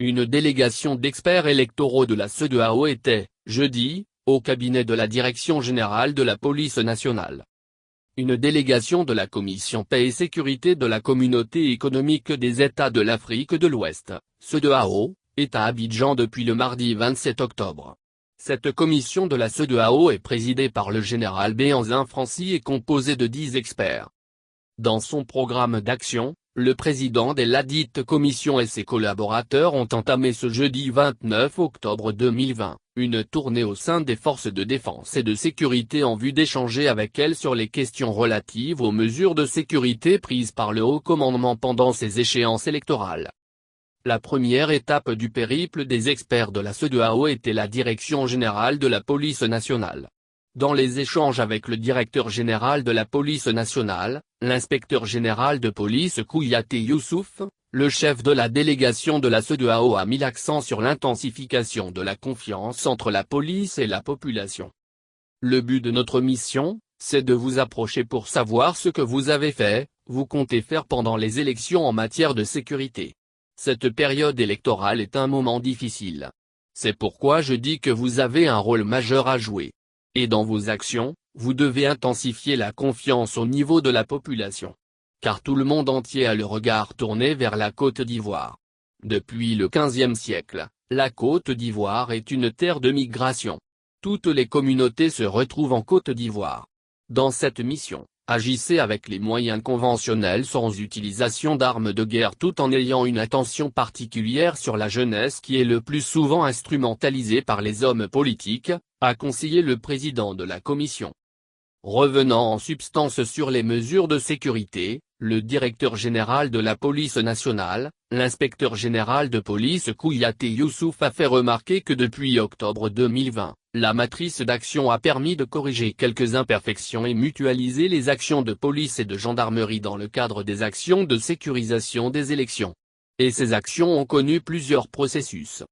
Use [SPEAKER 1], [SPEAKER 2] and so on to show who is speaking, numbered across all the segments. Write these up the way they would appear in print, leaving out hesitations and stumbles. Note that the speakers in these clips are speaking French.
[SPEAKER 1] Une délégation d'experts électoraux de la CEDEAO était, jeudi, au cabinet de la Direction générale de la police nationale. Une délégation de la Commission Paix et Sécurité de la Communauté économique des États de l'Afrique de l'Ouest, CEDEAO, est à Abidjan depuis le mardi 27 octobre. Cette commission de la CEDEAO est présidée par le général Béhanzin Franci et composée de 10 experts. Dans son programme d'action, le président de ladite commission et ses collaborateurs ont entamé ce jeudi 29 octobre 2020, une tournée au sein des forces de défense et de sécurité en vue d'échanger avec elles sur les questions relatives aux mesures de sécurité prises par le haut commandement pendant ces échéances électorales. La première étape du périple des experts de la CEDEAO était la Direction générale de la police nationale. Dans les échanges avec le directeur général de la police nationale, l'inspecteur général de police Kouyaté Youssouf, le chef de la délégation de la CEDEAO a mis l'accent sur l'intensification de la confiance entre la police et la population. Le but de notre mission, c'est de vous approcher pour savoir ce que vous avez fait, vous comptez faire pendant les élections en matière de sécurité. Cette période électorale est un moment difficile. C'est pourquoi je dis que vous avez un rôle majeur à jouer. Et dans vos actions, vous devez intensifier la confiance au niveau de la population. Car tout le monde entier a le regard tourné vers la Côte d'Ivoire. Depuis le XVe siècle, la Côte d'Ivoire est une terre de migration. Toutes les communautés se retrouvent en Côte d'Ivoire. Dans cette mission, agissez avec les moyens conventionnels sans utilisation d'armes de guerre tout en ayant une attention particulière sur la jeunesse qui est le plus souvent instrumentalisée par les hommes politiques, a conseillé le président de la commission. Revenant en substance sur les mesures de sécurité, le directeur général de la police nationale, l'inspecteur général de police Kouyaté Youssouf a fait remarquer que depuis octobre 2020, la matrice d'action a permis de corriger quelques imperfections et mutualiser les actions de police et de gendarmerie dans le cadre des actions de sécurisation des élections. Et ces actions ont connu plusieurs processus.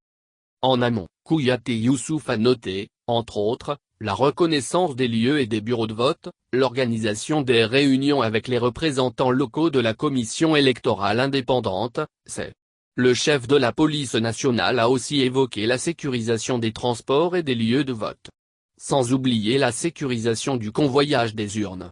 [SPEAKER 1] En amont, Kouyaté Youssouf a noté, entre autres, la reconnaissance des lieux et des bureaux de vote, l'organisation des réunions avec les représentants locaux de la commission électorale indépendante, c'est. Le chef de la police nationale a aussi évoqué la sécurisation des transports et des lieux de vote. Sans oublier la sécurisation du convoyage des urnes.